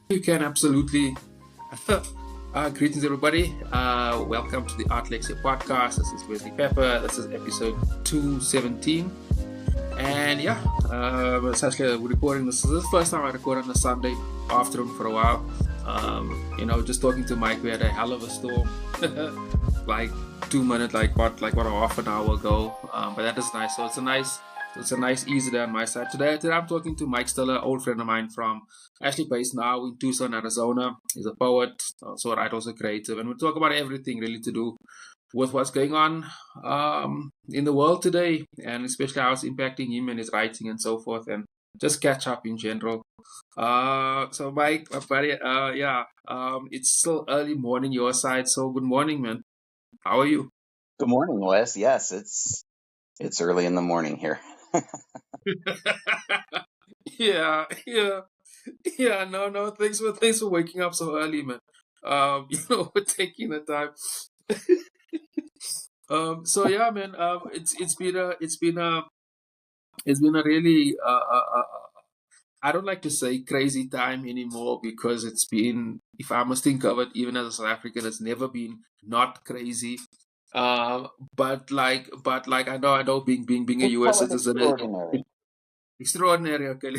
You can absolutely. Greetings, everybody. Welcome to the Lexcia podcast. This is Wesley Pepper. This is episode 217. And yeah, essentially we're recording this. This is the first time I record on a Sunday afternoon for a while. Just talking to Mike, we had a hell of a storm. like 2 minutes, like what a half an hour ago. But that is nice. So it's a nice easy day on my side. Today I'm talking to Mike Stuller, old friend of mine from actually based now in Tucson, Arizona. He's a poet, also a writer, also creative, and we talk about everything really to do with what's going on in the world today, and especially how it's impacting him and his writing and so forth, and just catch up in general. So Mike, my buddy, it's still early morning your side, so good morning, man. How are you? Good morning, Wes. Yes, it's early in the morning here. Yeah, yeah, yeah. No. Thanks for waking up so early, man. For taking the time. So yeah, man. It's been a really I don't like to say crazy time anymore because it's been, if I must think of it, even as a South African, it's never been not crazy. But like I know being a Just US call it citizen is extraordinary. extraordinary. Okay,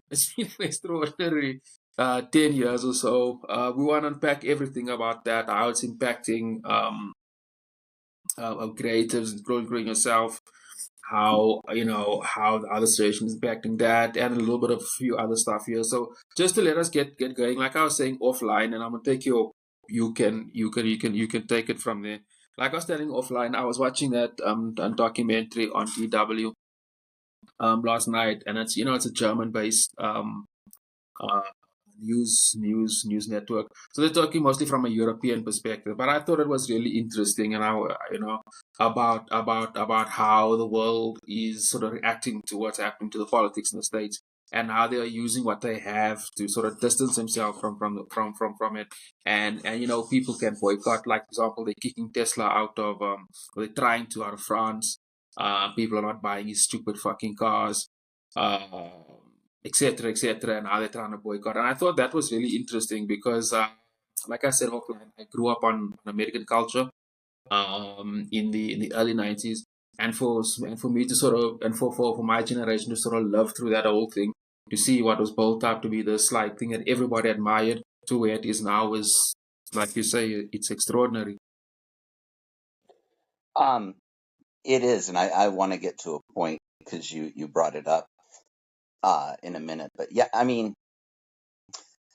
it's been an extraordinary 10 years or so. We want to unpack everything about that, how it's impacting creatives, growing yourself, how the situation is impacting that, and a little bit of a few other stuff here. So just to let us get going, like I was saying offline, and I'm gonna take you can take it from there. Like I was telling offline, I was watching that documentary on DW last night, and it's a German based uh, news network. So they're talking mostly from a European perspective, but I thought it was really interesting, and about how the world is sort of reacting to what's happening to the politics in the states, and how they are using what they have to sort of distance themselves from it, and people can boycott. Like for example, they're kicking Tesla out of or they're trying to out of France. People are not buying these stupid fucking cars. Uh, Etc., etc., and how they're trying to boycott. And I thought that was really interesting because, like I said, offline, I grew up on American culture in the early '90s, and for me to sort of and for my generation to sort of love through that whole thing, to see what was built up to be this like thing that everybody admired to where it is now is, like you say, it's extraordinary. Um, it is, and I want to get to a point because you brought it up in a minute. But yeah, I mean,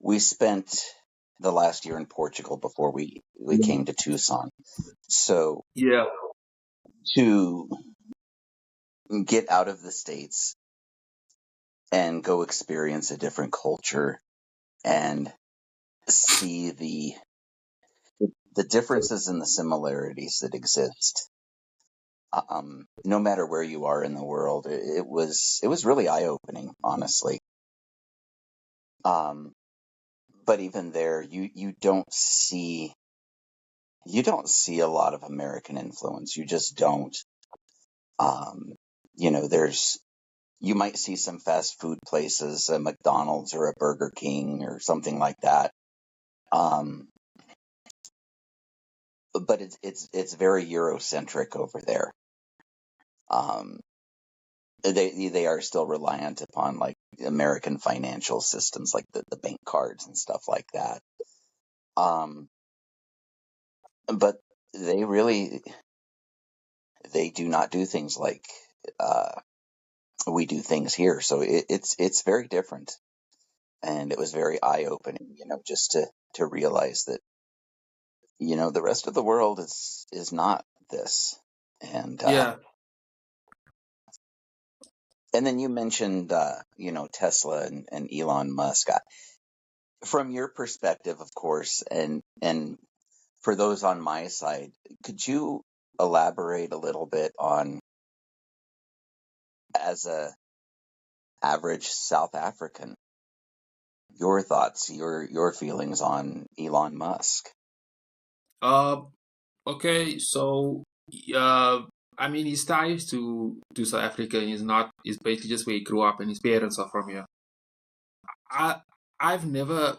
we spent the last year in Portugal before we came to Tucson. So Yeah, to get out of the States and go experience a different culture and see the differences and the similarities that exist, no matter where you are in the world, it was really eye opening, honestly. Um, but even there, you don't see a lot of American influence. You just don't. Um, there's you might see some fast food places, a McDonald's or a Burger King or something like that. Um, but it's very Eurocentric over there. Um, they are still reliant upon like American financial systems, like the bank cards and stuff like that. Um, but they really they do not do things like uh, we do things here. So it's very different, and it was very eye opening, just to realize that the rest of the world is not this. And yeah. and then you mentioned Tesla and Elon Musk. From your perspective, of course, and for those on my side, could you elaborate a little bit on, as a average South African, your thoughts, your feelings on Elon Musk? Uh, okay, so uh, I mean, his ties to South Africa is not is basically just where he grew up, and his parents are from here. I've never,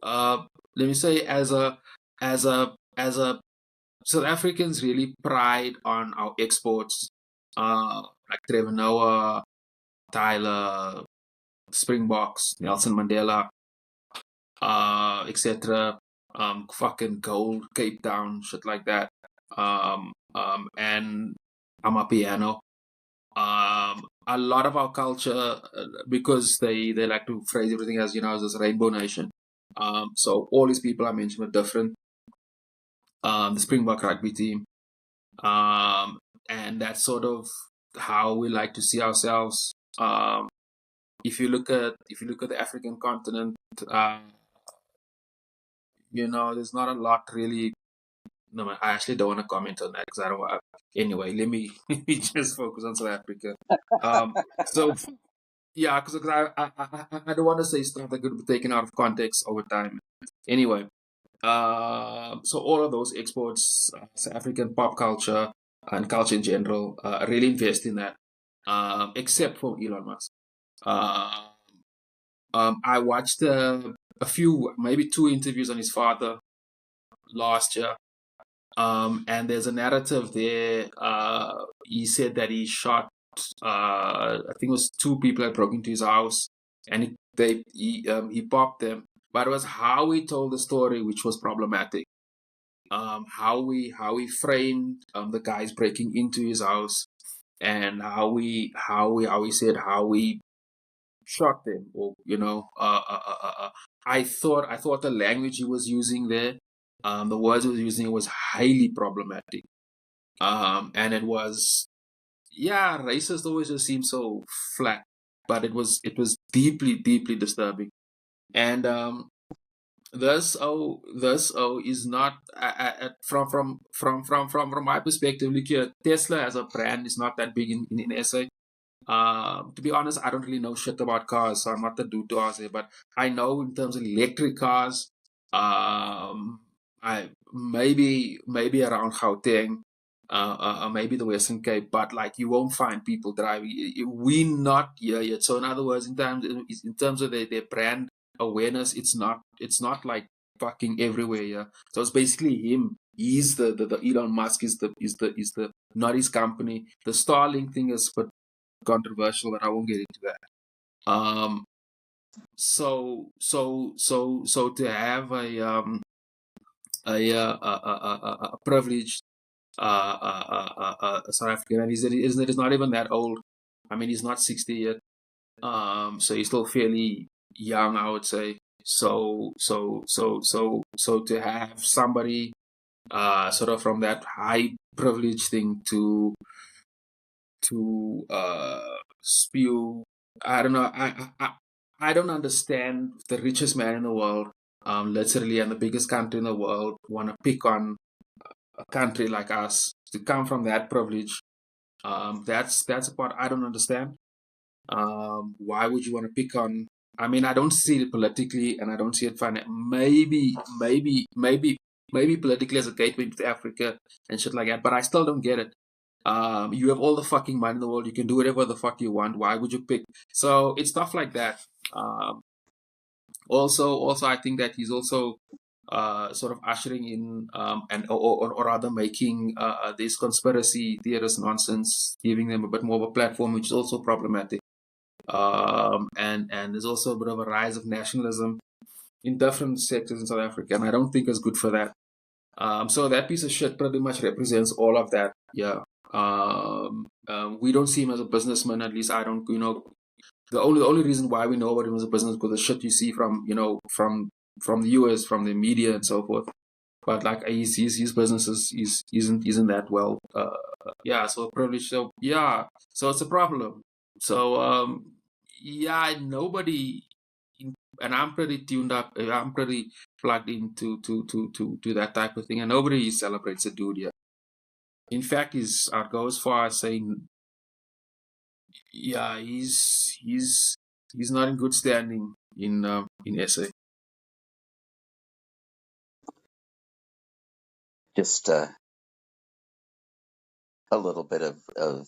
let me say, as a South Africans really pride on our exports, like Trevor Noah, Tyler, Springboks, Nelson Mandela, etc. Fucking gold, Cape Town, shit like that. And Amapiano. A lot of our culture, because they like to phrase everything as, as this rainbow nation. So all these people I mentioned are different. The Springbok rugby team, and that's sort of how we like to see ourselves. If you look at the African continent, there's not a lot really. No, I actually don't want to comment on that because I don't want. Anyway, let me just focus on South Africa. So yeah, because I don't want to say stuff that could be taken out of context over time. Anyway, so all of those exports, South African pop culture and culture in general, really invest in that, except for Elon Musk. Uh, I watched a few, maybe two interviews on his father last year. And there's a narrative there. He said that he shot, I think it was two people that broke into his house, and he popped them. But it was how he told the story which was problematic. How we framed the guys breaking into his house, and how he said how we shot them, or I thought the language he was using there, the words he was using was highly problematic. And it was, yeah, racist always just seems so flat, but it was deeply, deeply disturbing. And this is not, from my perspective. Look here, Tesla as a brand is not that big in SA. To be honest, I don't really know shit about cars, so I'm not the dude to ask it. But I know in terms of electric cars, I maybe around Gauteng, maybe the Western Cape, but like you won't find people driving. We not here yet. So in other words, in terms of their brand awareness, it's not like fucking everywhere. Yeah. So it's basically him. He's the Elon Musk is the not his company. The Starlink thing is controversial, but I won't get into that. So to have a privileged South African, and he's not even that old. I mean, he's not 60 yet. So he's still fairly young, I would say. So to have somebody sort of from that high privilege thing to spew. I don't know. I don't understand the richest man in the world, literally, and the biggest country in the world want to pick on a country like us to come from that privilege. That's a part I don't understand. Why would you want to pick on? I mean, I don't see it politically, and I don't see it maybe politically as a gateway to Africa and shit like that. But I still don't get it. You have all the fucking money in the world. You can do whatever the fuck you want. Why would you pick? So it's stuff like that. Um, also, I think that he's also sort of ushering in, and or rather making this conspiracy theorist nonsense, giving them a bit more of a platform, which is also problematic. And there's also a bit of a rise of nationalism in different sectors in South Africa, and I don't think it's good for that. So that piece of shit pretty much represents all of that. Yeah. We don't see him as a businessman. At least I don't. The only reason why we know about him as a business because the shit you see from the US, from the media and so forth. But like his business isn't that well. Yeah. So privilege. So yeah. So it's a problem. So yeah, nobody, and I'm pretty tuned up. I'm pretty plugged into to that type of thing, and nobody celebrates the dude yet. In fact, I'd go as far as saying, yeah, he's not in good standing in SA. Just a little bit of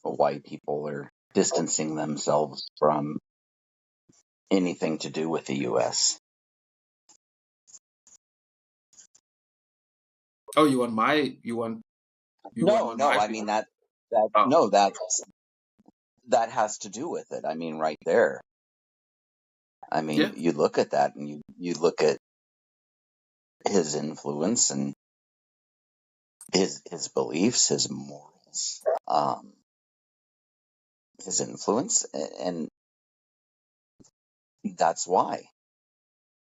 why people are distancing themselves from anything to do with the U.S. Oh, you want No, on no, my I view? mean that Oh, no, that has to do with it. I mean, right there. I yeah. mean, you look at that and you look at his influence and his beliefs, his morals, his influence, and that's why.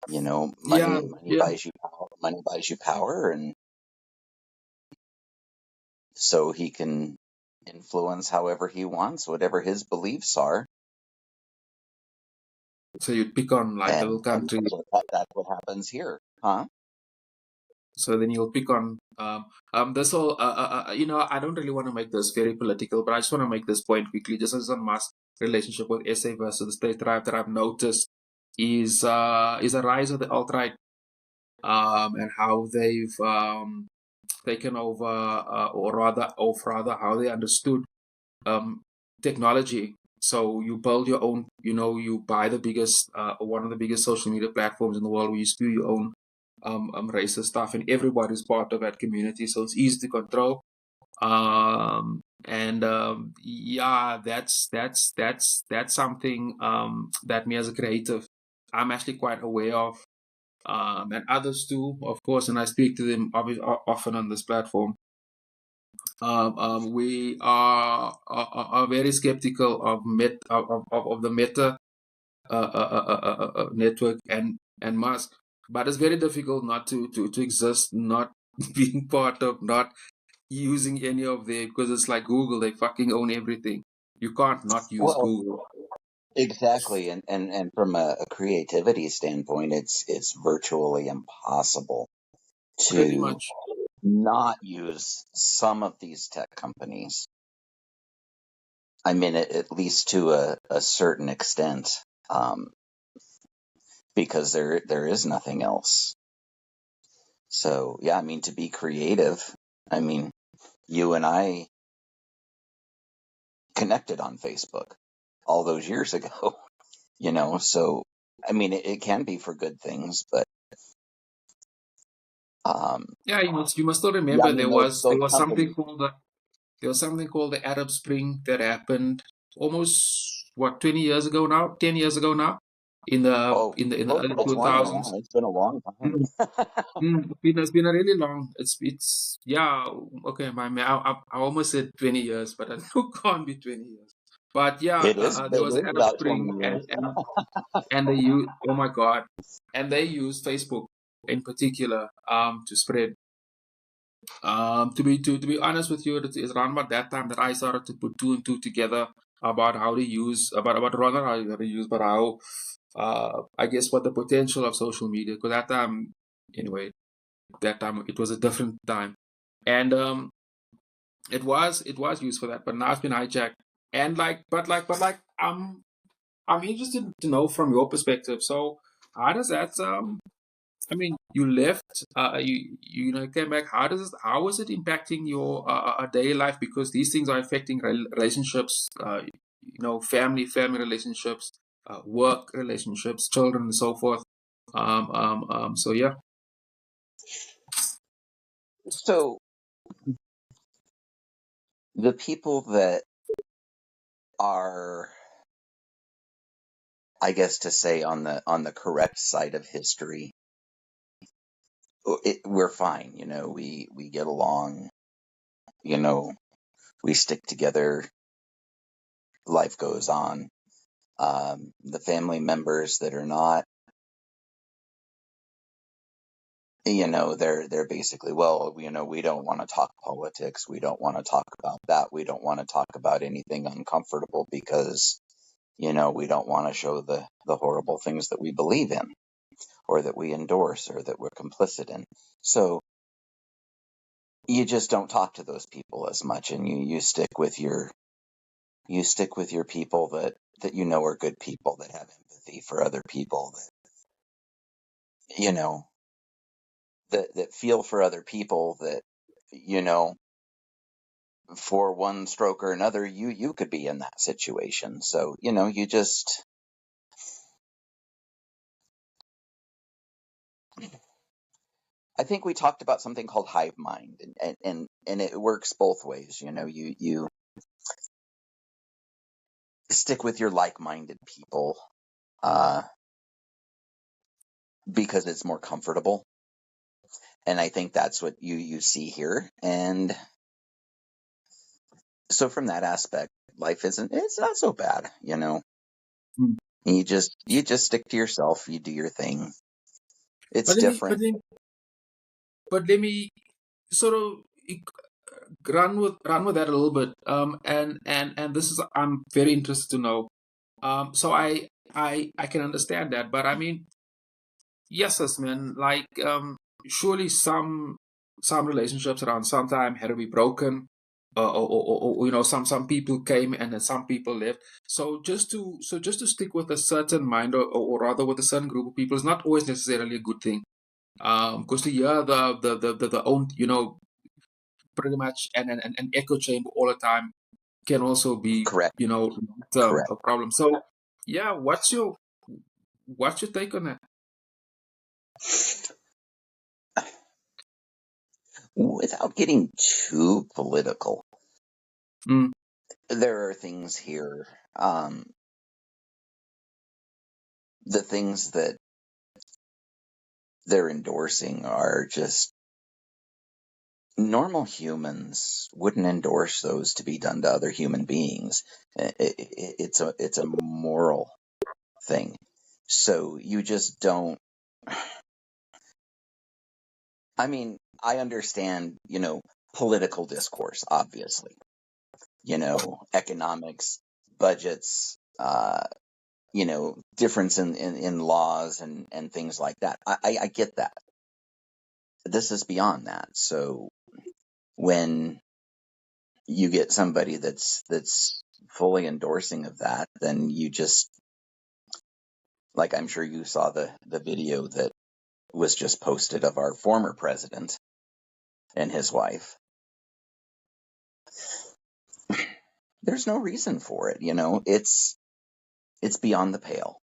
Yeah, Money yeah. buys you power. Money buys you power, and so he can influence however he wants, whatever his beliefs are, So you'd pick on like a and little country. that's what happens here, huh? So then you'll pick on this whole I don't really want to make this very political, but I just want to make this point quickly, just as a mass relationship with SA versus the state tribe that I've noticed is a rise of the alt-right, and how they've taken over, or rather how they understood um, technology. So you build your own, you buy the biggest, one of the biggest social media platforms in the world, where you spew your own racist stuff, and everybody's part of that community. So it's easy to control. And yeah, that's something that me as a creative, I'm actually quite aware of, and others too, of course. And I speak to them often on this platform. We are very skeptical of the Meta network and Musk, but it's very difficult not to exist, not being part of, not using any of their, because it's like Google, they fucking own everything. You can't not use Well, Google, exactly, and from a creativity standpoint, it's virtually impossible pretty to much. not use some of these tech companies. I mean, at least to a certain extent, um, because there is nothing else. So yeah, I mean, to be creative, I mean, you and I connected on Facebook all those years ago, so I mean, it can be for good things, but um, Yeah, you must still yeah, I remember mean, there those was those there was something companies. called the there was something called the Arab Spring that happened almost, what, 20 years ago now, 10 years ago now, in the Oh, in the in the closer early to 20 now. 2000s. It's been a long time. It's been a really long. It's yeah. Okay, my man. I almost said 20 years, but I know it can't be 20 years. But yeah, It is. there It was is Arab about 20 Spring, and years. and and they use, oh my God, and they used Facebook in particular to spread. To be honest with you, it's around about that time that I started to put two and two together about how to use, about rather how to use, but how I guess what the potential of social media. Because that time, anyway, that time it was a different time, and it was used for that, but now it's been hijacked. And like, I'm interested to know from your perspective. So how does that I mean, you left, came back. How was it impacting your daily life? Because these things are affecting relationships, family relationships, work relationships, children, and so forth. So yeah. So the people that are, I guess to say, on the correct side of history, we're fine. We get along. You know, we stick together. Life goes on. The family members that are not, they're basically, well, we don't want to talk politics. We don't want to talk about that. We don't want to talk about anything uncomfortable because, we don't want to show the horrible things that we believe in or that we endorse or that we're complicit in. So you just don't talk to those people as much, and you stick with your people that are good people, that have empathy for other people, that that feel for other people, that you know for one stroke or another, you could be in that situation. So you just I think we talked about something called hive mind, and it works both ways. You stick with your like-minded people because it's more comfortable, and I think that's what you see here. And so from that aspect, it's not so bad. Mm. You just stick to yourself. You do your thing. It's But let me, different. but let me sort of run with that a little bit. And this is, I'm very interested to know. So I can understand that, but I mean, yes, man. Like, surely some relationships around some time had to be broken, or some people came and then some people left. So just to stick with a certain mind, or rather with a certain group of people, is not always necessarily a good thing. Because to hear the own, pretty much an echo chamber all the time can also be, Correct. Correct. a problem. So yeah, what's your take on that? Without getting too political, Mm, there are things here. The things that they're endorsing are just normal humans wouldn't endorse those to be done to other human beings. It's a moral thing. So you just don't. I mean, I understand, political discourse, obviously, economics, budgets, difference in laws and things like that. I get that. This is beyond that. So when you get somebody that's fully endorsing of that, then you just, like, I'm sure you saw the video that was just posted of our former president and his wife. There's no reason for it, it's beyond the pale.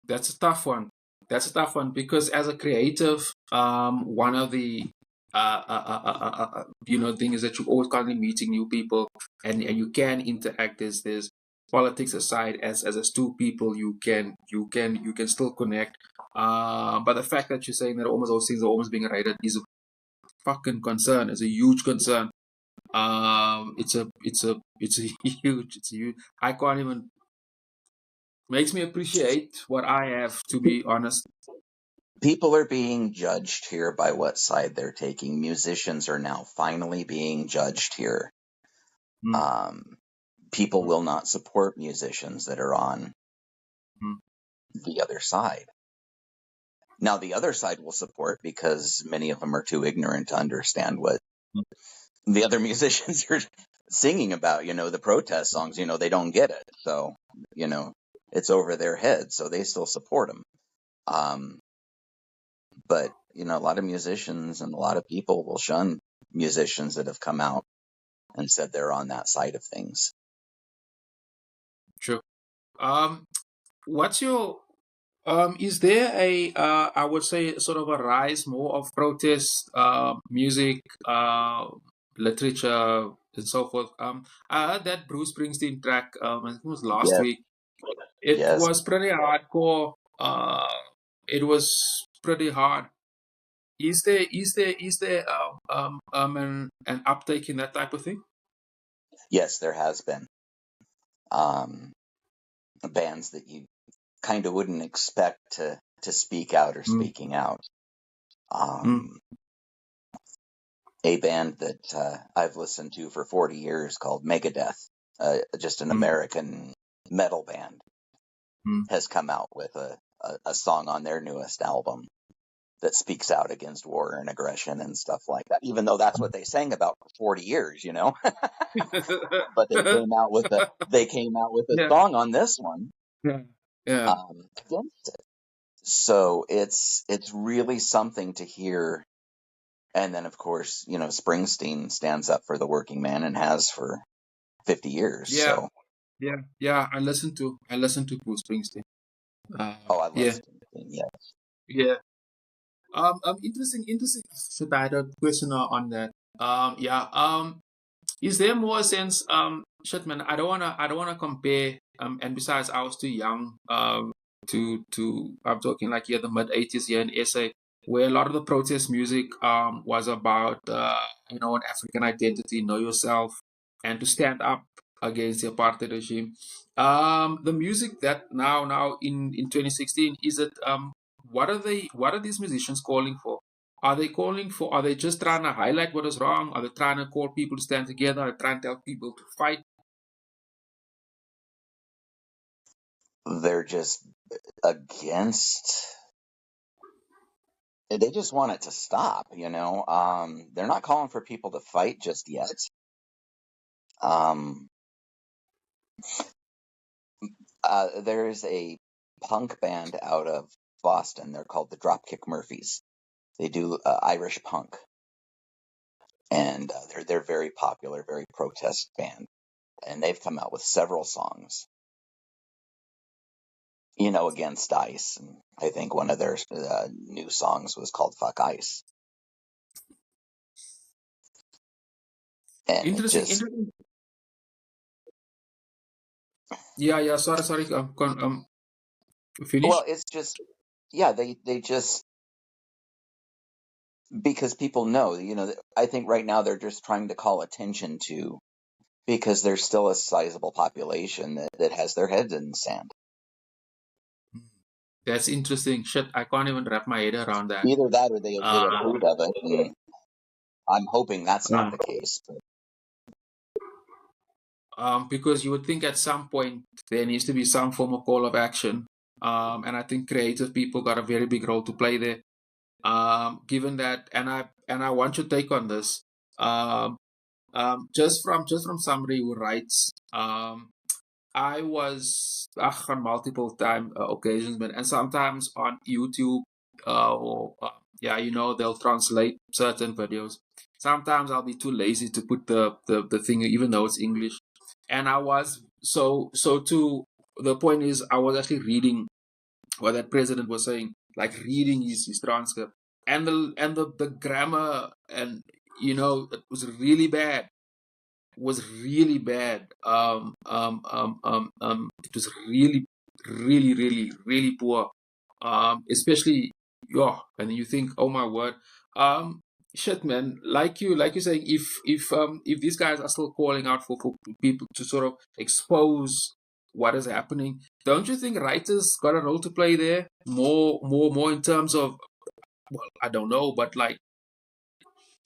that's a tough one. That's a tough one because as a creative, one of the thing is that you're always constantly meeting new people, and you can interact. There's politics aside, as two people, you can still connect. But the fact that you're saying that almost those things are almost being rated is a fucking concern. It's a huge concern. It's a huge. It's huge. I can't even. Makes me appreciate what I have, to be honest. People are being judged here by what side they're taking. Musicians are now finally being judged here. Mm, People mm, will not support musicians that are on mm, the other side. Now, the other side will support because many of them are too ignorant to understand what mm. the other musicians are singing about, the protest songs, they don't get it. So, it's over their heads. So they still support them. But, a lot of musicians and a lot of people will shun musicians that have come out and said they're on that side of things. Sure. Um, what's your is there a I would say sort of a rise more of protest music, literature, and so forth. I heard that Bruce Springsteen track. I think it was last Yes, week. It yes. was pretty hardcore. It was pretty hard. Is there an uptake in that type of thing? Yes, there has been. Bands that you kind of wouldn't expect to speak out or Mm, speaking out. mm, A band that I've listened to for 40 years called Megadeth, just an mm, American metal band, mm. has come out with a song on their newest album that speaks out against war and aggression and stuff like that, even though that's what they sang about for 40 years, but they came out with a Yeah, song on this one yeah, yeah. against it. So it's really something to hear. And then, of course, Springsteen stands up for the working man and has for 50 years. Yeah, So, yeah, yeah. I listened to Bruce Springsteen. oh, I love Yeah, him. thing. Yeah. Yeah. Interesting. Should I had a question on that? Yeah. Is there more a sense? Shit, man. I don't wanna compare. And besides, I was too young. To I'm talking like the mid 80s here in SA, where a lot of the protest music was about an African identity, know yourself, and to stand up against the apartheid regime. The music that now in 2016, is it what are these musicians calling for? Are they just trying to highlight what is wrong? Are they trying to call people to stand together? Are they trying to tell people to fight? They're just against. They just want it to stop. They're not calling for people to fight just yet. Um, there's a punk band out of Boston. They're called the Dropkick Murphys. They do Irish punk, and they're very popular, very protest band, and they've come out with several songs, against ICE. And I think one of their new songs was called "Fuck ICE," and it Interesting, just interesting. Yeah. Sorry. Finish. well, it's just yeah, they just because people know, I think right now they're just trying to call attention to because there's still a sizable population that has their heads in the sand. That's interesting. Shit, I can't even wrap my head around that. Either that or they Uh, approve of it, and I'm hoping that's not uh, the case. But because you would think at some point there needs to be some form of call of action. And I think creative people got a very big role to play there. Given that, and I want your take on this. Um, just from somebody who writes. I was on multiple time occasions, but and sometimes on YouTube, or they'll translate certain videos. Sometimes I'll be too lazy to put the thing, even though it's English. And I was so to the point is I was actually reading what that president was saying, like reading his transcript, and the grammar, and it was really bad, it was really, really, really, really poor. Especially, yeah, and you think, oh my word, shit, man, like you saying, if these guys are still calling out for people to sort of expose what is happening, don't you think writers got a role to play there? More in terms of, well, I don't know, but like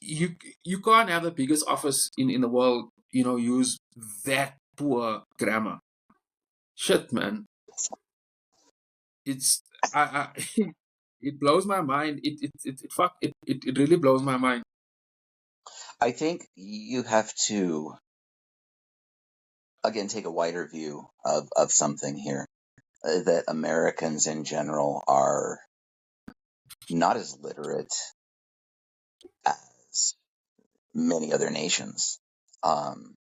you you can't have the biggest office in the world, use that poor grammar. Shit, man. It's I it blows my mind. It really blows my mind. I think you have to again take a wider view of something here. That Americans in general are not as literate as many other nations. Um,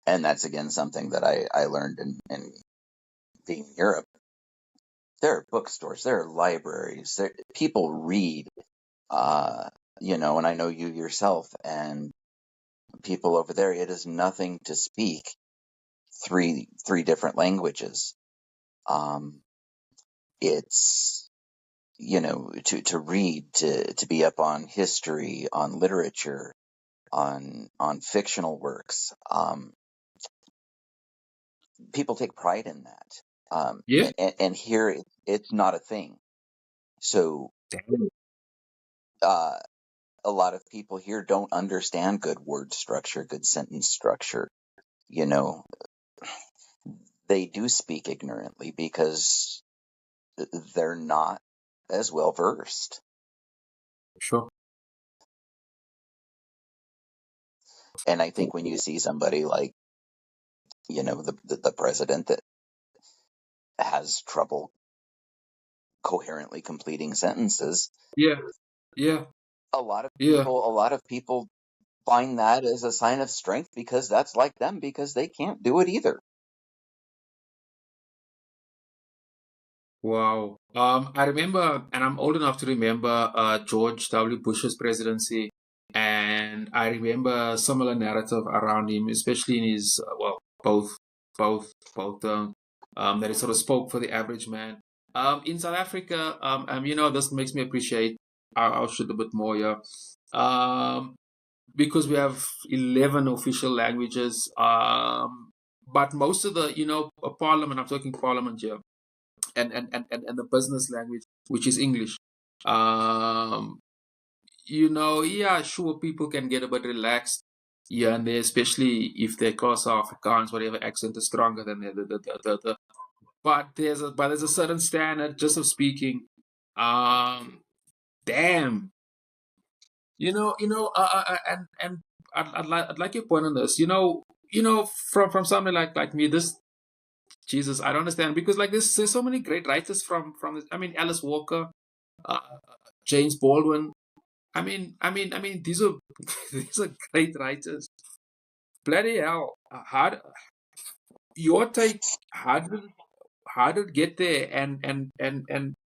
and that's again something that I learned in being in Europe. There are bookstores, there are libraries, people read, uh, and I know you yourself and people over there. It is nothing to speak three different languages. Um, it's to read, to be up on history, on literature, on fictional works. People take pride in that. Yeah. And here it's not a thing. So uh, a lot of people here don't understand good word structure, good sentence structure. You know, they do speak ignorantly because they're not as well versed. Sure. And I think when you see somebody like, the president that has trouble coherently completing sentences, Yeah. Yeah. Yeah. a lot of people find that as a sign of strength because that's like them because they can't do it either. Wow. I remember, and I'm old enough to remember George W. Bush's presidency, and I remember similar narrative around him, especially in his well, both, both, that he sort of spoke for the average man. In South Africa, this makes me appreciate our shit a bit more, yeah. Um, because we have 11 official languages, but most of the, parliament, I'm talking parliament here, and the business language, which is English. Um, yeah, sure, people can get a bit relaxed here and there, especially if their class are Afrikaans, whatever accent is stronger than the but there's a certain standard just of speaking. Um, damn, and I'd like your point on this. From somebody like me, this Jesus, I don't understand because like there's so many great writers from this. I mean, Alice Walker, uh, James Baldwin. I mean, these are these are great writers. Bloody hell! Your take? How did it get there? And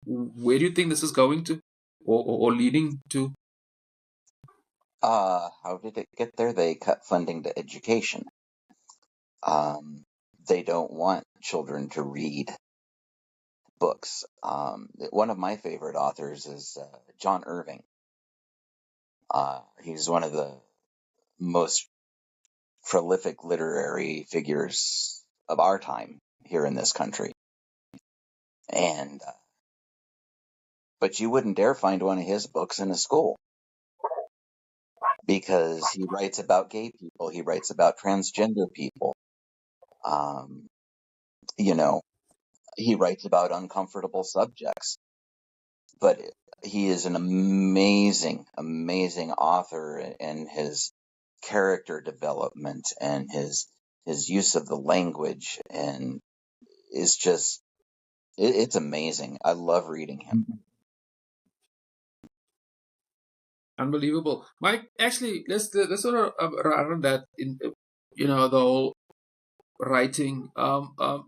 where do you think this is going to, or leading to? How did it get there? They cut funding to education. They don't want children to read books. One of my favorite authors is John Irving. He's one of the most prolific literary figures of our time here in this country. And but you wouldn't dare find one of his books in a school because he writes about gay people, he writes about transgender people. Um, you know, he writes about uncomfortable subjects, but he is an amazing, amazing author, and his character development and his use of the language and is just it's amazing. I love reading him. Unbelievable, Mike. Actually, let's sort of run that in, the whole writing.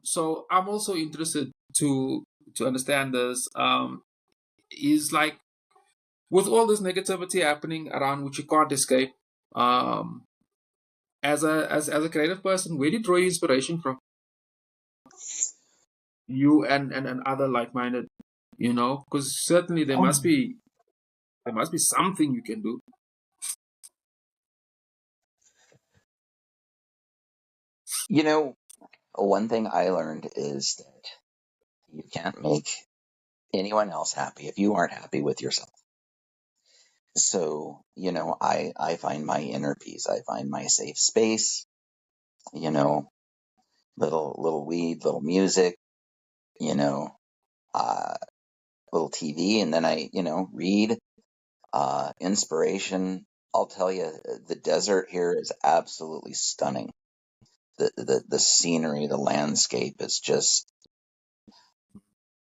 So I'm also interested to understand this. Is like with all this negativity happening around, which you can't escape. Um, as a creative person, where do you draw your inspiration from? You and other like-minded, because certainly there must be something you can do. You know, one thing I learned is that you can't make anyone else happy if you aren't happy with yourself. So, I find my inner peace. I find my safe space, you know, little weed, little music, you know, uh, little TV, and then I, read, inspiration. I'll tell you, the desert here is absolutely stunning. The scenery, the landscape is just,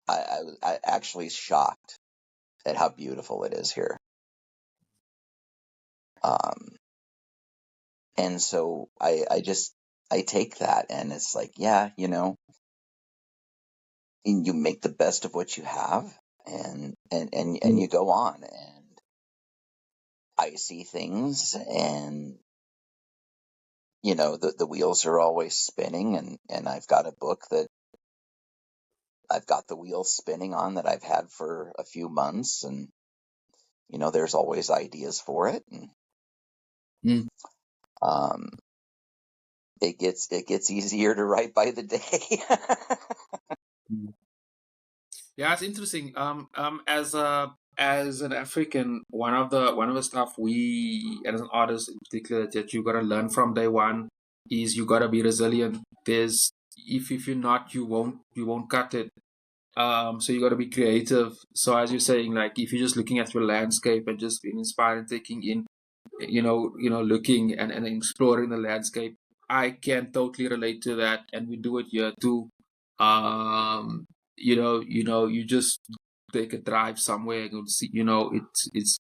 I actually shocked at how beautiful it is here. Um, and so I take that and it's like, yeah, and you make the best of what you have and you go on and I see things and the wheels are always spinning and I've got a book that I've got the wheels spinning on that I've had for a few months and there's always ideas for it and Mm. um it gets easier to write by the day. Mm. Yeah, it's interesting. As an African, one of the stuff we, as an artist in particular, that you gotta learn from day one is you gotta be resilient. There's if you're not, you won't cut it. So you gotta be creative. So as you're saying, like if you're just looking at your landscape and just being inspired and taking in, looking and exploring the landscape, I can totally relate to that, and we do it here too. You just take a drive somewhere and go see, it's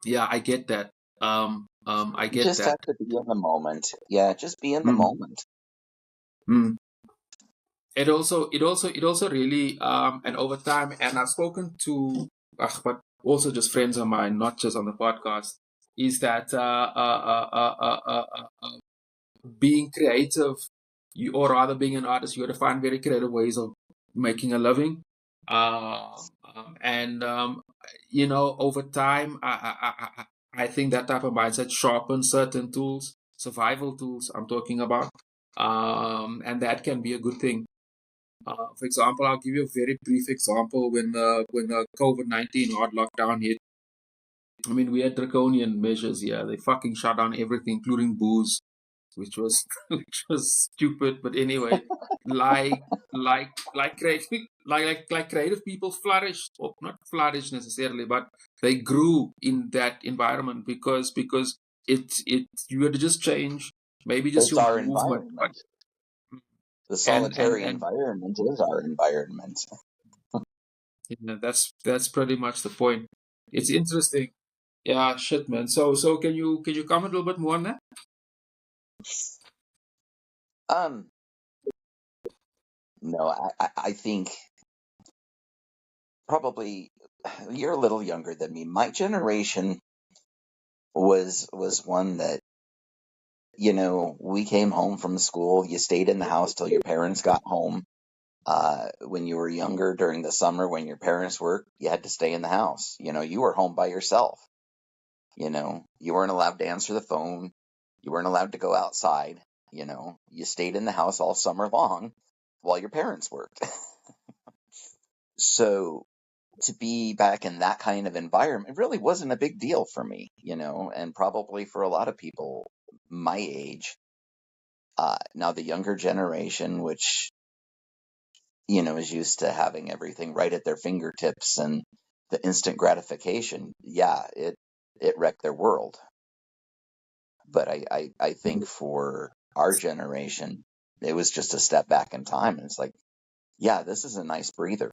yeah, I get that. I You get just that. have to be in the moment. Yeah, just be in the Mm, moment. mm. it also really and over time, and I've spoken to but also just friends of mine, not just on the podcast, is that being creative, or rather being an artist, you got to find very creative ways of making a living. And over time, I think that type of mindset sharpens certain tools, survival tools. I'm talking about, and that can be a good thing. For example, I'll give you a very brief example. When the COVID-19 hard lockdown hit, I mean, we had draconian measures here. They fucking shut down everything, including booze, which was which was stupid. But anyway, like creative, creative people flourished, or not flourished necessarily, but they grew in that environment because it you had to just change maybe just It's your our movement, but environment. The and solitary environment is our environment. that's pretty much the point. It's interesting. Yeah, shit, man. So can you comment a little bit more on that? Um, no, I think probably you're a little younger than me. My generation was one that, we came home from school. You stayed in the house till your parents got home. When you were younger during the summer, when your parents worked, you had to stay in the house. You were home by yourself. You weren't allowed to answer the phone. You weren't allowed to go outside. You stayed in the house all summer long while your parents worked. So to be back in that kind of environment really wasn't a big deal for me, and probably for a lot of people my age. Now the younger generation, which, is used to having everything right at their fingertips and the instant gratification, yeah, it wrecked their world. But I think for our generation, it was just a step back in time. And it's like, yeah, this is a nice breather.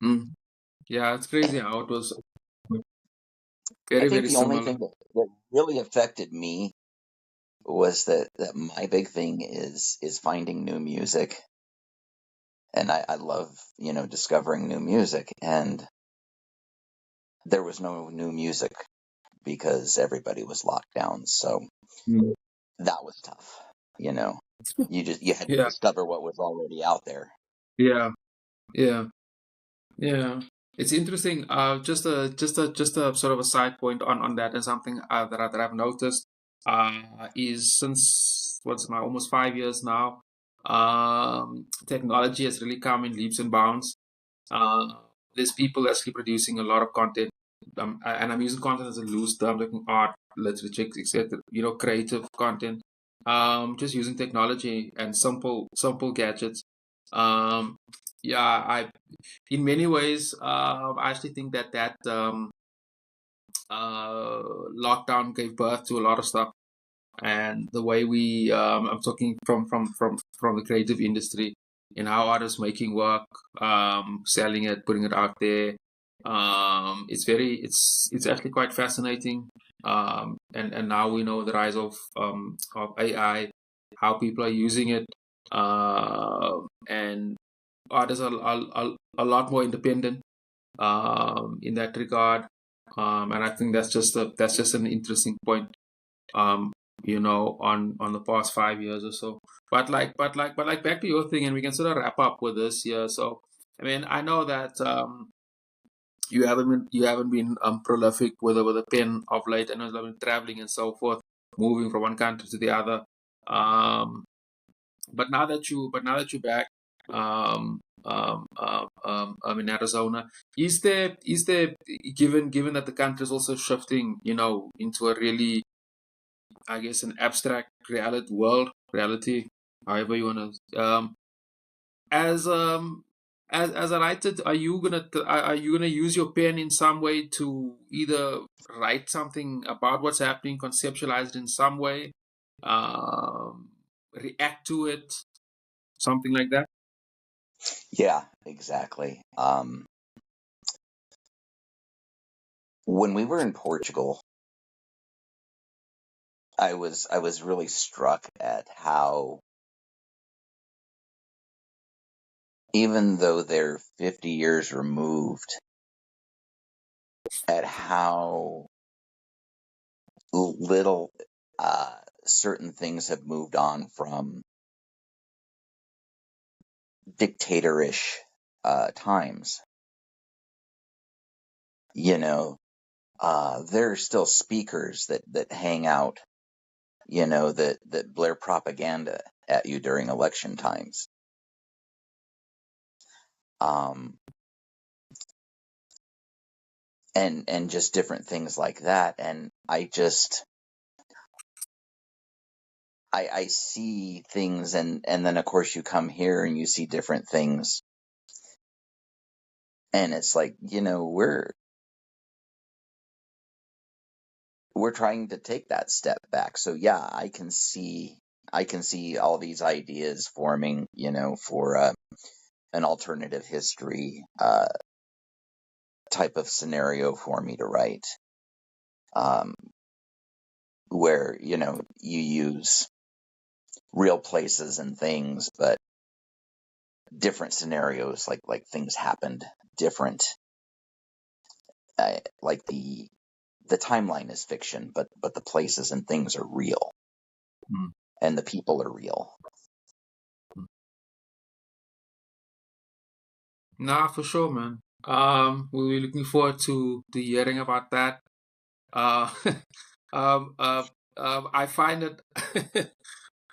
Mm. Yeah, it's crazy how it was I very, think very the only similar. thing that really affected me was that my big thing is finding new music. And I love, discovering new music. And there was no new music because everybody was locked down. So Mm. that was tough. You know, you had to Yeah, discover what was already out there. yeah, yeah, yeah. It's interesting. Just a sort of a side point on that, and something that I've noticed is since what's now almost 5 years now, technology has really come in leaps and bounds. Uh, there's people actually producing a lot of content, and I'm using content as a loose term, like art, literature, etc. Creative content. Just using technology and simple gadgets. Um, yeah, in many ways, I actually think that lockdown gave birth to a lot of stuff, and the way I'm talking from the creative industry, and how artists making work, selling it, putting it out there. It's actually quite fascinating. And now we know the rise of AI, how people are using it, and artists are a lot more independent in that regard. And I think that's just an interesting point. Um, on the past 5 years or so. But back to your thing, and we can sort of wrap up with this here. So, I mean, I know that you haven't been prolific with a pen of late. I know you've been traveling and so forth, moving from one country to the other. Um, but now that you're back, in Arizona, is there given that the country is also shifting, into a really, I guess, an abstract reality, however you want to. As as a writer, are you gonna use your pen in some way to either write something about what's happening, conceptualize it in some way, um, react to it, something like that? Yeah, exactly. When we were in Portugal, I was really struck at how even though they're 50 years removed, at how little certain things have moved on from dictatorish times. There are still speakers that hang out, that blare propaganda at you during election times. And just different things like that. And I see things, and then of course you come here and you see different things, and it's like, we're trying to take that step back. So yeah, I can see all these ideas forming, for an alternative history type of scenario for me to write, where you use real places and things, but different scenarios, like things happened different. Like the timeline is fiction, but the places and things are real, and the people are real. Nah, for sure, man. We'll be looking forward to hearing about that. Uh, um, uh, I find it,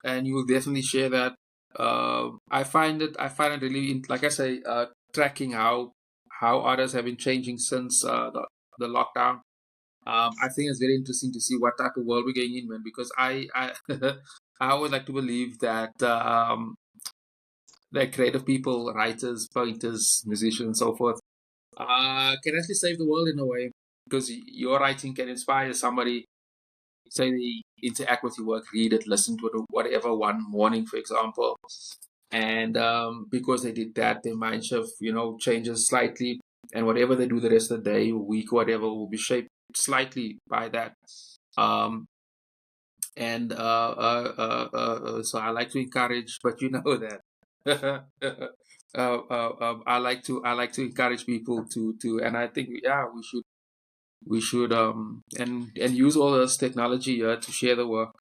and you will definitely share that. I find it really, like I say, tracking how others have been changing since the lockdown. I think it's very interesting to see what type of world we're getting in, man. Because I would like to believe that like creative people, writers, painters, musicians, and so forth, can actually save the world in a way, because your writing can inspire somebody. Say they interact with your work, read it, listen to it, or whatever, one morning, for example, and because they did that, their mind shift, changes slightly, and whatever they do the rest of the day, week, whatever, will be shaped slightly by that. Um, and so I like to encourage, but you know that. I like to encourage people to, and I think, yeah, we should and use all this technology to share the work,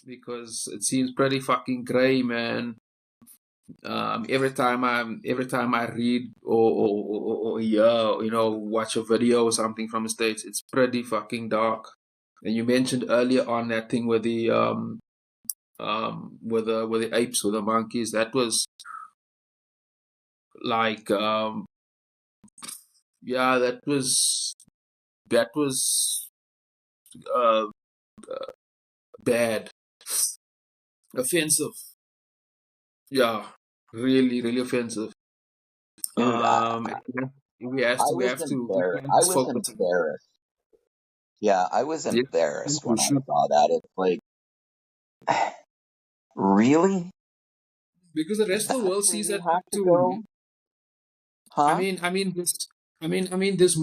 because it seems pretty fucking gray, man. Every time I read or hear, watch a video or something from the States, it's pretty fucking dark. And you mentioned earlier on that thing with the with the apes, with the monkeys. That was like yeah, that was uh, bad, offensive. Yeah, really, really offensive. Dude, We have to we I can't was focus on. embarrassed. Yeah, I was Yeah, embarrassed we when I should, saw that. It's like, really? because the rest of the That's world where sees you that have to too. go? Huh? There's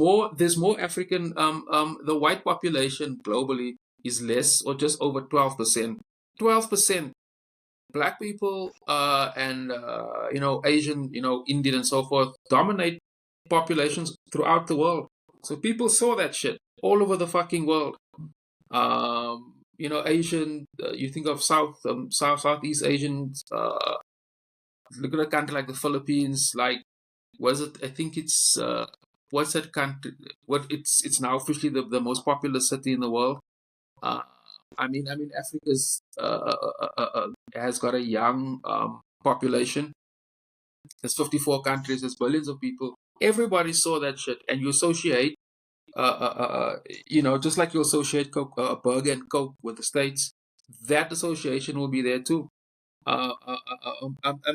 more African. The white population globally is less, or just over 12%. 12%. Black people, and Asian, Indian and so forth, dominate populations throughout the world. So people saw that shit all over the fucking world. Asian. You think of Southeast Asians. Look at a country like the Philippines. Like, was it? I think it's what's that country? What it's now officially the most populous city in the world. Uh, Africa's has got a young population. There's 54 countries. There's billions of people. Everybody saw that shit, and you associate, just like you associate Coke, burger and Coke with the states. That association will be there too. And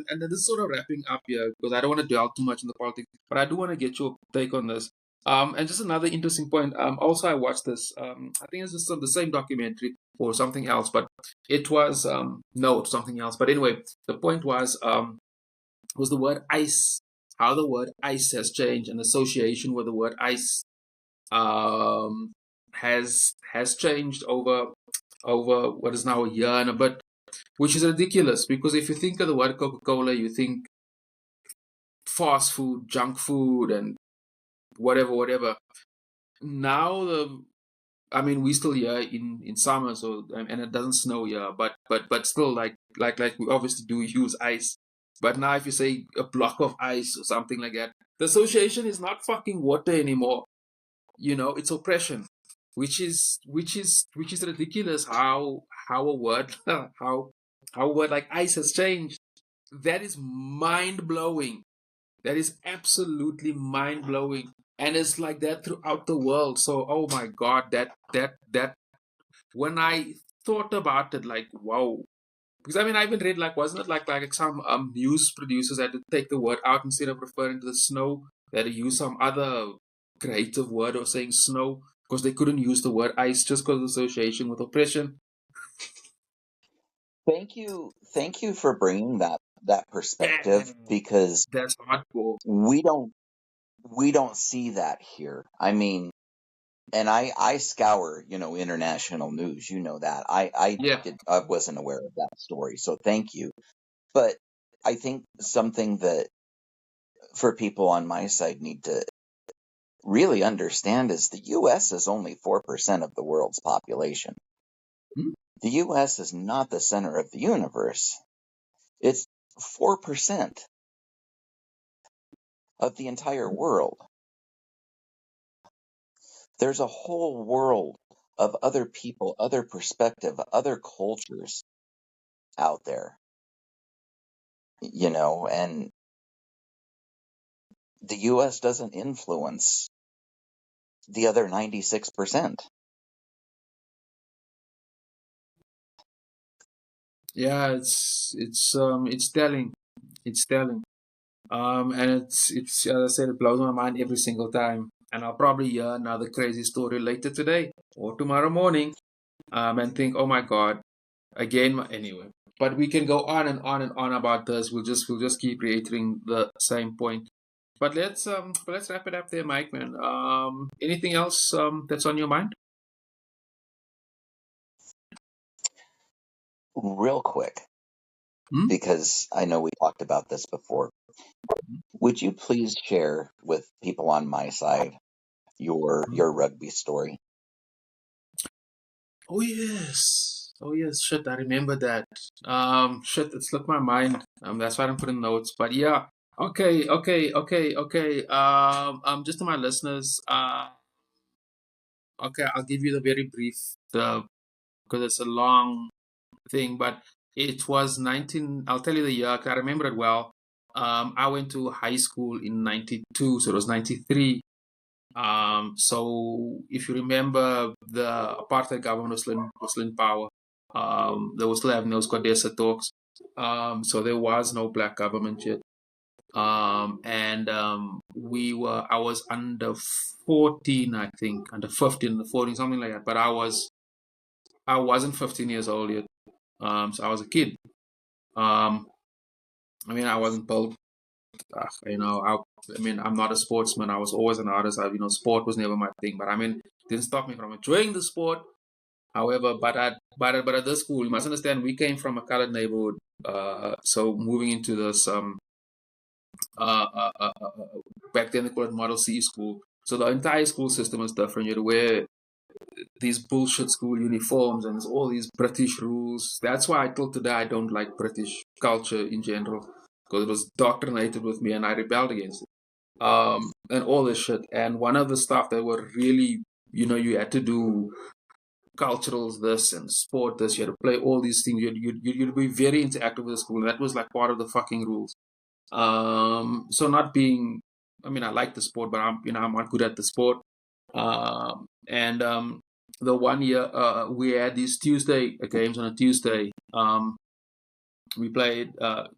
then this is sort of wrapping up here, because I don't want to dwell too much in the politics, but I do want to get your take on this. And just another interesting point. Also, I watched this. I think it's just the same documentary or something else, but it was no, it's something else. But anyway, the point was the word ice. How the word ice has changed, and association with the word ice um, has changed over what is now a year and a bit, which is ridiculous, because if you think of the word Coca-Cola, you think fast food, junk food, and whatever. Now we still here in summer, so and it doesn't snow here, but still like we obviously do use ice. But now if you say a block of ice or something like that, the association is not fucking water anymore. It's oppression, which is ridiculous. How a word how a word like ice has changed. That is mind blowing. That is absolutely mind blowing, and it's like that throughout the world. So, oh my God, that when I thought about it, like, wow. Because I even read, like, wasn't it like some news producers had to take the word out instead of referring to the snow, they had to use some other creative word or saying snow because they couldn't use the word ice just because of association with oppression. Thank you for bringing that perspective, because That's hardcore. we don't see that here. I mean, and I scour, international news. You know that. Yeah. I wasn't aware of that story, so thank you. But I think something that for people on my side need to really understand is the U.S. is only 4% of the world's population. Hmm? The U.S. is not the center of the universe. It's 4% of the entire world. There's a whole world of other people, other perspective, other cultures out there, and the US doesn't influence the other 96%. Yeah, it's telling. It's telling. And it's as I said, it blows my mind every single time. And I'll probably hear another crazy story later today or tomorrow morning. And think, oh my God, again. Anyway, but we can go on and on and on about this. We'll just keep reiterating the same point. But let's wrap it up there, Mike, man. Anything else that's on your mind? Real quick, Hmm? because I know we talked about this before. Would you please share with people on my side your rugby story? Oh yes. Oh yes. Shit, I remember that. Shit, it slipped my mind. That's why I didn't put in notes. But yeah. Okay. Just to my listeners. Okay, I'll give you the very brief. The Because it's a long thing, but it was 19. I'll tell you the year. 'Cause I remember it well. I went to high school in '92, so it was '93. So if you remember, the apartheid government was still in power. They were still having those Codesa talks. So there was no black government yet. And I was under 14, I think, under 15, under 14, something like that. But I wasn't 15 years old yet. So I was a kid. Um, I wasn't built. I'm not a sportsman. I was always an artist. Sport was never my thing. But it didn't stop me from enjoying the sport. However, but at this school, you must understand, we came from a colored neighborhood. So moving into this uh, uh, uh, uh, back then they called it Model C school. So the entire school system is different. You had to wear these bullshit school uniforms and there's all these British rules. That's why till today I don't like British culture in general, because it was indoctrinated with me and I rebelled against it. And all this shit. And one of the stuff that were really, you had to do culturals this and sport this. You had to play all these things. You'd be very interactive with the school. And that was like part of the fucking rules. So not being, I like the sport, but I'm not good at the sport. And the one year we had these Tuesday games on a Tuesday. We played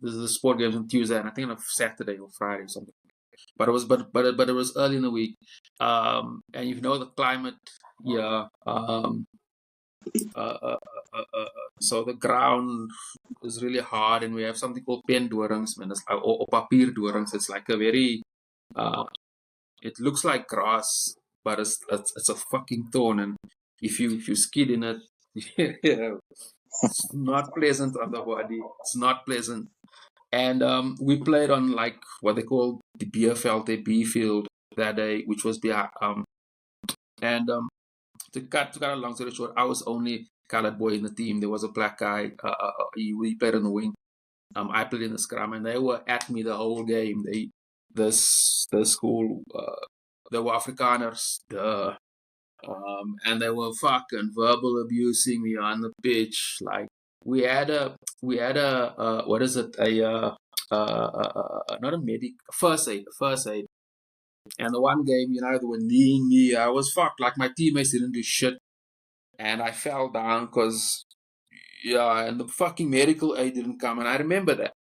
this is the sport games on Tuesday, and I think on a Saturday or Friday or something. But it was early in the week. And the climate, yeah. Uh, uh, so the ground is really hard, and we have something called pen dorings, man. It's like, or papier dorings. It's like a very it looks like grass, but it's a fucking thorn, and if you skid in it, it's not pleasant on the body. It's not pleasant, And we played on like what they call the Bierveld, the B field that day, which was behind. And to cut a long story short, I was only colored boy in the team. There was a black guy. We played on the wing. I played in the scrum, and they were at me the whole game. The school, they were Afrikaners, and they were fucking verbal abusing me on the pitch. Like we had a what is it? Not a medic, first aid. And the one game, they were kneeing me. I was fucked. Like my teammates didn't do shit, and I fell down because and the fucking medical aid didn't come, and I remember that.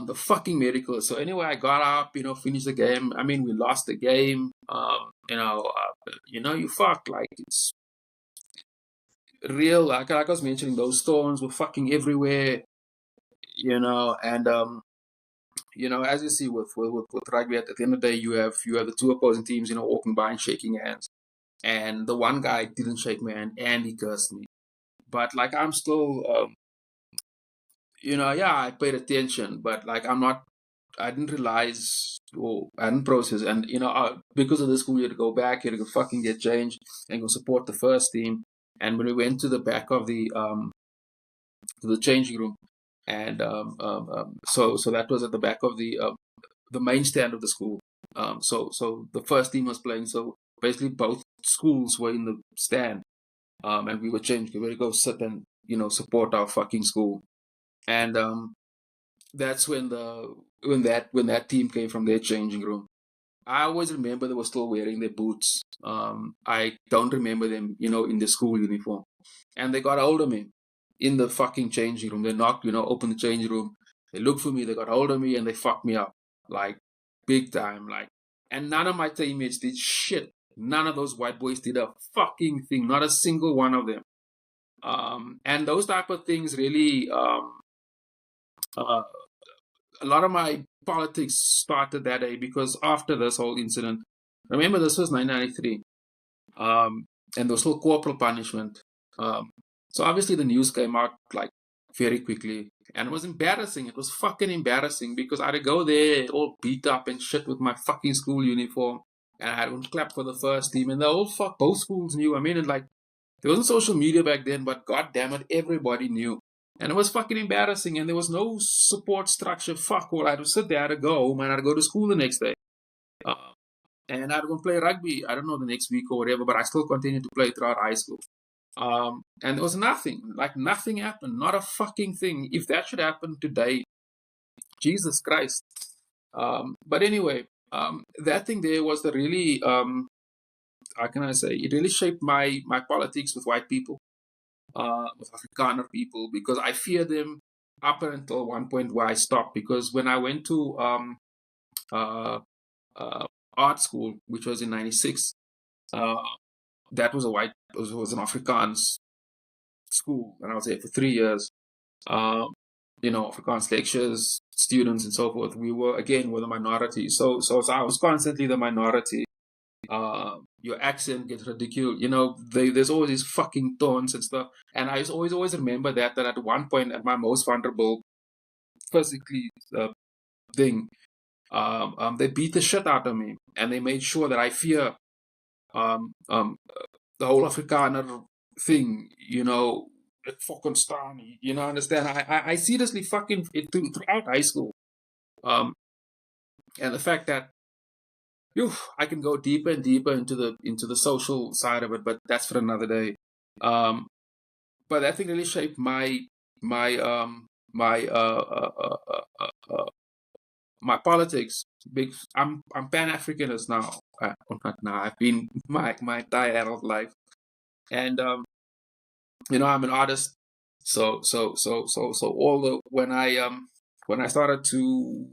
The fucking medical. So anyway, I got up, finished the game. I mean, we lost the game. You fucked. Like it's real. Like I was mentioning, those thorns were fucking everywhere. And as you see with rugby, at the end of the day, you have the two opposing teams, walking by and shaking hands. And the one guy didn't shake my hand, and he cursed me. But like I'm still, I paid attention, but like I didn't realize or I didn't process. And because of this, we had to go back, you had to go fucking get changed and go support the first team. And when we went to the back of the changing room, and so that was at the back of the main stand of the school. So the first team was playing. So basically, both schools were in the stand, and we were changed. We were to go sit and support our fucking school. And that's when that team came from their changing room. I always remember they were still wearing their boots. I don't remember them, in the school uniform. And they got hold of me in the fucking changing room. They knocked, opened the changing room. They looked for me. They got hold of me and they fucked me up, like big time. Like, and none of my teammates did shit. None of those white boys did a fucking thing. Not a single one of them. And those type of things really. A lot of my politics started that day because after this whole incident, remember this was 1993, and there was still corporal punishment. So obviously the news came out like very quickly, and it was embarrassing. It was fucking embarrassing because I had to go there all beat up and shit with my fucking school uniform, and I had to clap for the first team, and the whole both schools knew. I mean, and like there wasn't social media back then, but god damn it, everybody knew. And it was fucking embarrassing, and there was no support structure. Fuck all. I had to sit there, I had to go home, and I had to go to school the next day. And I had to go play rugby, I don't know, the next week or whatever, but I still continued to play throughout high school. And there was nothing. Like, nothing happened. Not a fucking thing. If that should happen today, Jesus Christ. But anyway, that thing there was the really, how can I say, it really shaped my politics with white people. With Afrikaner people, because I fear them up until one point where I stopped. Because when I went to art school, which was in '96, that was was an Afrikaans school, and I was there for 3 years. Afrikaans lectures, students, and so forth. We were the minority, so I was constantly the minority. Your accent gets ridiculed. There's always these fucking tones and stuff. And I always remember that at one point, at my most vulnerable physically thing, they beat the shit out of me, and they made sure that I fear the whole Afrikaner thing. Fucking staan. Understand? I seriously fucking throughout high school, and the fact that I can go deeper and deeper into the social side of it, but that's for another day. But that thing really shaped my politics. I'm Pan-Africanist now. Not now. I've been my entire adult life, and I'm an artist. So when I started to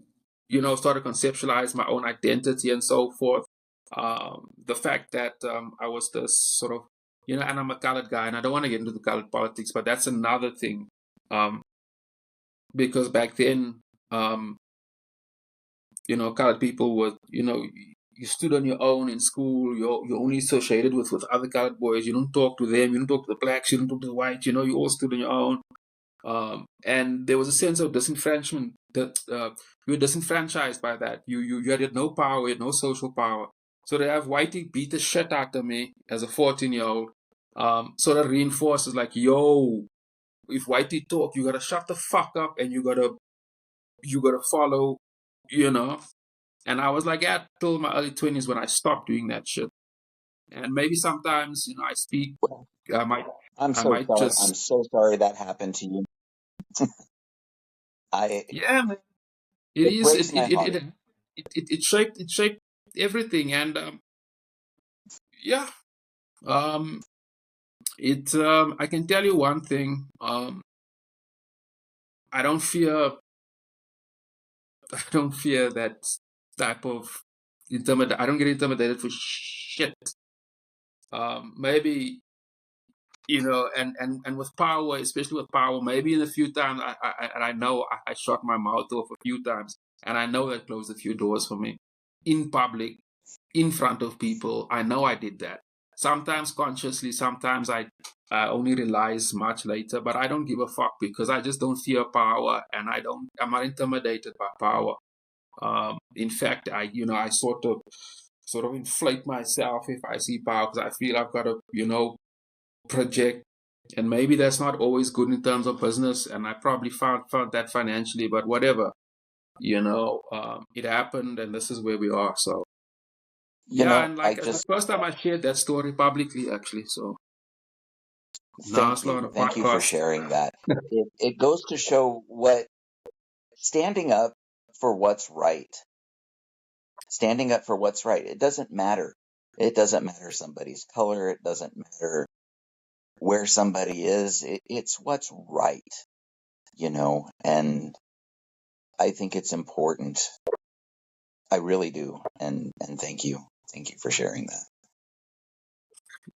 started to conceptualize my own identity and so forth. The fact that I was this sort of, and I'm a colored guy, and I don't want to get into the colored politics, but that's another thing. Because back then, colored people were, you stood on your own in school. You're only associated with other colored boys. You don't talk to them. You don't talk to the blacks. You don't talk to the whites. You all stood on your own. And there was a sense of disenfranchisement you were disenfranchised by that. You had no power, you had no social power. So to have Whitey beat the shit out of me as a 14-year-old, sort of reinforces like, yo, if Whitey talk, you gotta shut the fuck up and you gotta follow, you know. And I was like that till my early 20s when I stopped doing that shit. And maybe sometimes, I speak, Well, I might, I'm I so might sorry. I'm just, so sorry that happened to you. I yeah, man, it It is, breaks my heart. it shaped everything. And yeah, um, I can tell you one thing. I don't fear, I don't fear that type of I don't get intimidated for shit. Maybe, and with power, especially with power, maybe in a few times, I know I shut my mouth off a few times, and I know that closed a few doors for me in public, in front of people. I know I did that. Sometimes consciously, sometimes I only realize much later, but I don't give a fuck because I just don't fear power, and I'm not intimidated by power. In fact, I sort of inflate myself if I see power because I feel I've got to, project. And maybe that's not always good in terms of business, and I probably found that financially, but whatever, it happened, and this is where we are. So yeah, and I like it's the just first time I shared that story publicly, actually. So now thank it's on you. a Thank you for podcast. sharing that. It goes to show what standing up for what's right. Standing up for what's right. It doesn't matter. It doesn't matter somebody's color. It doesn't matter where somebody is. It's what's right. And I think it's important. I really do. And thank you. Thank you for sharing that.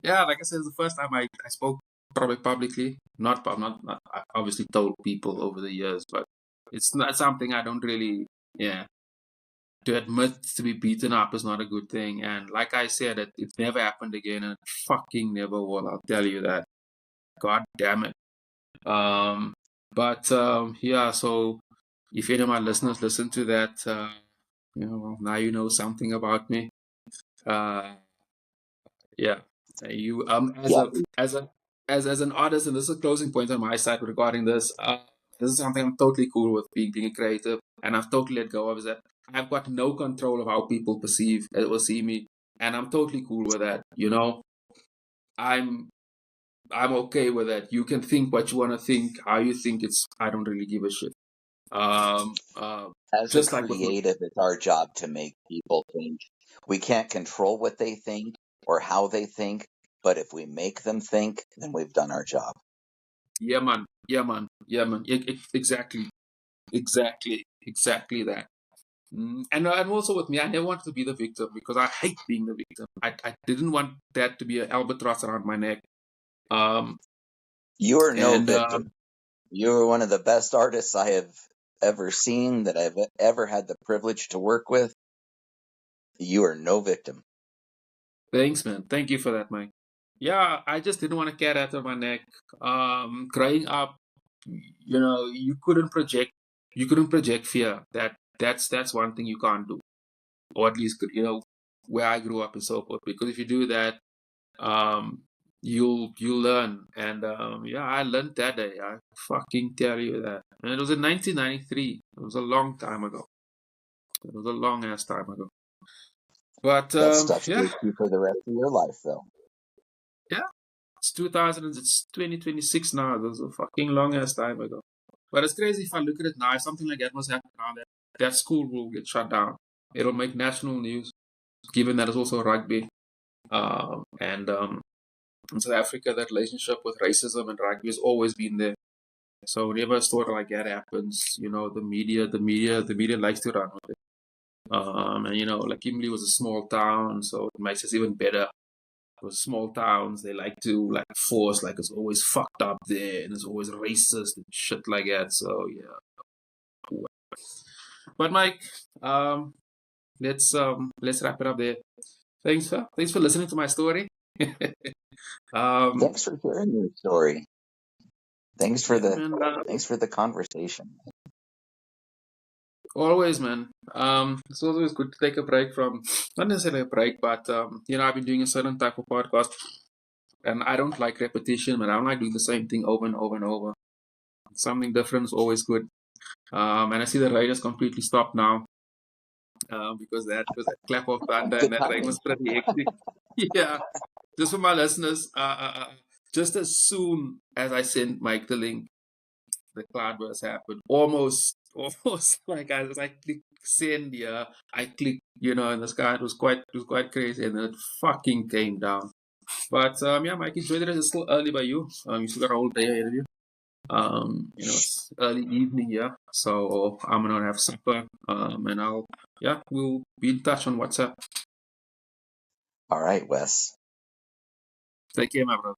Yeah, like I said, it's the first time I spoke probably publicly. Not I obviously told people over the years, but it's not something I don't really, yeah. To admit to be beaten up is not a good thing. And like I said, it's never happened again, and it fucking never will. I'll tell you that. God damn it. Um, but yeah. So if any of my listeners listen to that, now you know something about me. Uh, yeah. You as Yeah. as an artist, and this is a closing point on my side regarding this. This is something I'm totally cool with being a creative, and I've totally let go of that. I've got no control of how people perceive or see me, and I'm totally cool with that. I'm I'm okay with that. You can think what you want to think, how you think. I don't really give a shit. Um, uh, As a just like with creative, it's our job to make people think. We can't control what they think or how they think, but if we make them think, then we've done our job. yeah, man, yeah, man, yeah, man. Exactly, exactly that. And also with me, I never wanted to be the victim because I hate being the victim. I didn't want that to be an albatross around my neck. Um, You are no and victim. You are one of the best artists I have ever seen, that I've ever had the privilege to work with. You are no victim. Thanks, man. Thank you for that, Mike. Yeah, I just didn't want a cat out of my neck. Growing up, you couldn't project fear. That's one thing you can't do, or at least where I grew up and so forth. Because if you do that, um, you'll learn. And yeah, I learned that day. I fucking tell you that. And it was in 1993. It was a long time ago. It was a long ass time ago. But That stuff yeah, shapes you for the rest of your life, though. yeah. It's 2000. It's 2026 now. That was a fucking long ass time ago. But it's crazy if I look at it now. If something like that must happen now, that school will get shut down. It'll make national news, given that it's also rugby. And in South Africa, that relationship with racism and rugby has always been there. So whenever a story like that happens, the media likes to run with it. And like Kimberley was a small town, so it makes us even better. With small towns, they like to like force like it's always fucked up there and it's always racist and shit like that. So yeah. But Mike, um, let's wrap it up there. Thanks for listening to my story. um, Thanks for sharing your story. Thanks for yeah, the man. thanks for the conversation. Always, man. It's always good to take a break from, not necessarily a break, but I've been doing a certain type of podcast, and I don't like repetition, but I don't like doing the same thing over and over and over. Something different is always good. And I see the rain has completely stopped now, because that was that clap of thunder and Good that rain timing. was pretty hectic. Yeah, just for my listeners, just as soon as I sent Mike the link, the cloudburst happened. Almost like as I clicked send, yeah, I clicked, and the sky it was quite crazy, and then it fucking came down. But yeah, Mike, enjoy the rest. It's still early by you. You still got a whole day ahead of you. It's early evening, yeah. So I'm gonna have supper. And we'll be in touch on WhatsApp. All right, Wes. Take care, my brother.